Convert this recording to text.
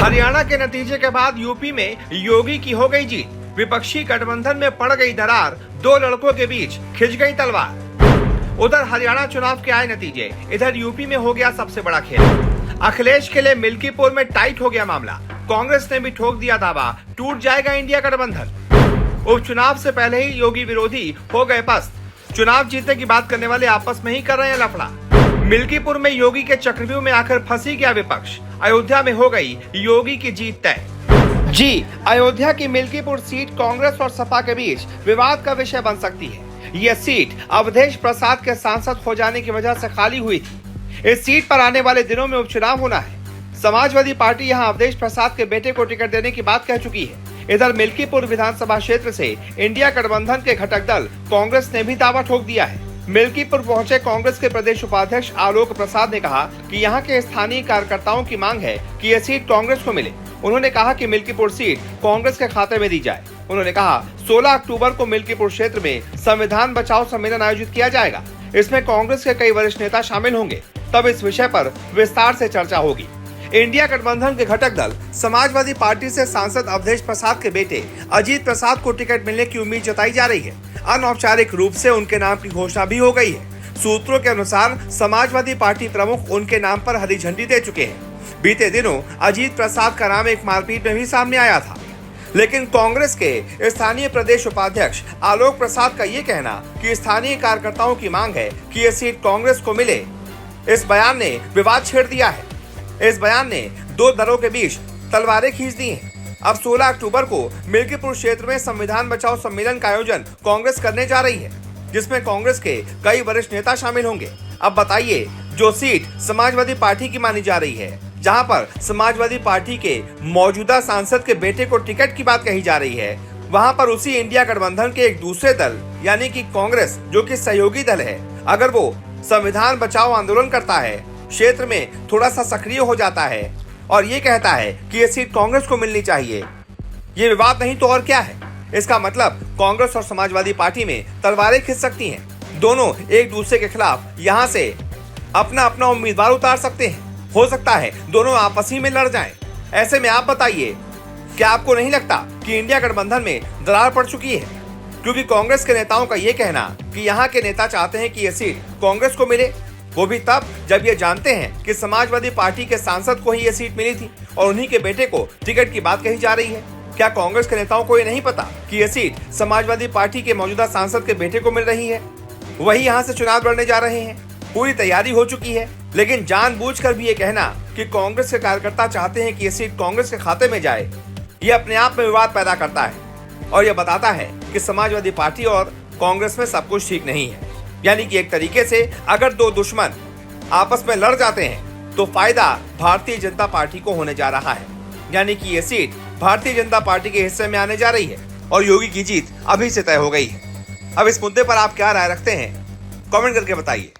हरियाणा के नतीजे के बाद यूपी में योगी की हो गई जीत। विपक्षी गठबंधन में पड़ गई दरार, दो लड़कों के बीच खिंच गई तलवार। उधर हरियाणा चुनाव के आए नतीजे, इधर यूपी में हो गया सबसे बड़ा खेल। अखिलेश के लिए मिल्कीपुर में टाइट हो गया मामला। कांग्रेस ने भी ठोक दिया दावा, टूट जाएगा इंडिया गठबंधन। उपचुनाव से पहले ही योगी विरोधी हो गए पस्त। चुनाव जीतने की बात करने वाले आपस में ही कर रहे हैं लफड़ा। मिल्कीपुर में योगी के चक्रव्यूह में आकर फंसी गया विपक्ष। अयोध्या में हो गई योगी की जीत तय। जी, अयोध्या की मिल्कीपुर सीट कांग्रेस और सपा के बीच विवाद का विषय बन सकती है। यह सीट अवधेश प्रसाद के सांसद हो जाने की वजह से खाली हुई थी। इस सीट पर आने वाले दिनों में उपचुनाव होना है। समाजवादी पार्टी यहां अवधेश प्रसाद के बेटे को टिकट देने की बात कह चुकी है। इधर मिल्कीपुर विधानसभा क्षेत्र से इंडिया गठबंधन के घटक दल कांग्रेस ने भी दावा ठोक दिया है। मिल्कीपुर पहुंचे कांग्रेस के प्रदेश उपाध्यक्ष आलोक प्रसाद ने कहा कि यहां के स्थानीय कार्यकर्ताओं की मांग है कि यह सीट कांग्रेस को मिले। उन्होंने कहा कि मिल्कीपुर सीट कांग्रेस के खाते में दी जाए। उन्होंने कहा 16 अक्टूबर को मिल्कीपुर क्षेत्र में संविधान बचाओ सम्मेलन आयोजित किया जाएगा। इसमें कांग्रेस के कई वरिष्ठ नेता शामिल होंगे। तब इस विषय पर विस्तार से चर्चा होगी। इंडिया गठबंधन के घटक दल समाजवादी पार्टी से सांसद अवधेश प्रसाद के बेटे अजीत प्रसाद को टिकट मिलने की उम्मीद जताई जा रही है। अनौपचारिक रूप से उनके नाम की घोषणा भी हो गई है। सूत्रों के अनुसार समाजवादी पार्टी प्रमुख उनके नाम पर हरी झंडी दे चुके हैं। बीते दिनों अजीत प्रसाद का नाम एक मारपीट में भी सामने आया था, लेकिन कांग्रेस के स्थानीय प्रदेश उपाध्यक्ष आलोक प्रसाद का ये कहना कि स्थानीय कार्यकर्ताओं की मांग है कि ये सीट कांग्रेस को मिले, इस बयान ने विवाद छेड़ दिया है। इस बयान ने दो दलों के बीच तलवारें खींच दी हैं। अब 16 अक्टूबर को मिल्कीपुर क्षेत्र में संविधान बचाओ सम्मेलन का आयोजन कांग्रेस करने जा रही है, जिसमें कांग्रेस के कई वरिष्ठ नेता शामिल होंगे। अब बताइए, जो सीट समाजवादी पार्टी की मानी जा रही है, जहां पर समाजवादी पार्टी के मौजूदा सांसद के बेटे को टिकट की बात कही जा रही है, वहां पर उसी इंडिया गठबंधन के एक दूसरे दल यानी कि कांग्रेस, जो कि सहयोगी दल है, अगर वो संविधान बचाओ आंदोलन करता है, क्षेत्र में थोड़ा सा सक्रिय हो जाता है और ये कहता है कि ये सीट कांग्रेस को मिलनी चाहिए, ये विवाद नहीं तो और क्या है। इसका मतलब कांग्रेस और समाजवादी पार्टी में तलवारें खिंच सकती हैं। दोनों एक दूसरे के खिलाफ यहां से अपना अपना उम्मीदवार उतार सकते हैं। हो सकता है दोनों आपस ही में लड़ जाएं। ऐसे में आप बताइए, क्या आपको नहीं लगता कि इंडिया गठबंधन में दरार पड़ चुकी है? क्योंकि कांग्रेस के नेताओं का ये कहना कि यहाँ के नेता चाहते हैं कि यह सीट कांग्रेस को मिले, वो भी तब जब ये जानते हैं कि समाजवादी पार्टी के सांसद को ही ये सीट मिली थी और उन्हीं के बेटे को टिकट की बात कही जा रही है। क्या कांग्रेस के नेताओं को ये नहीं पता कि ये सीट समाजवादी पार्टी के मौजूदा सांसद के बेटे को मिल रही है? वही यहाँ से चुनाव लड़ने जा रहे हैं। पूरी तैयारी हो चुकी है, लेकिन जानबूझकर भी ये कहना कि कांग्रेस के कार्यकर्ता चाहते हैं कि ये सीट कांग्रेस के खाते में जाए, ये अपने आप में विवाद पैदा करता है और यह बताता है कि समाजवादी पार्टी और कांग्रेस में सब कुछ ठीक नहीं है। यानी कि एक तरीके से अगर दो दुश्मन आपस में लड़ जाते हैं तो फायदा भारतीय जनता पार्टी को होने जा रहा है। यानी कि ये सीट भारतीय जनता पार्टी के हिस्से में आने जा रही है और योगी की जीत अभी से तय हो गई है। अब इस मुद्दे पर आप क्या राय रखते हैं, कमेंट करके बताइए।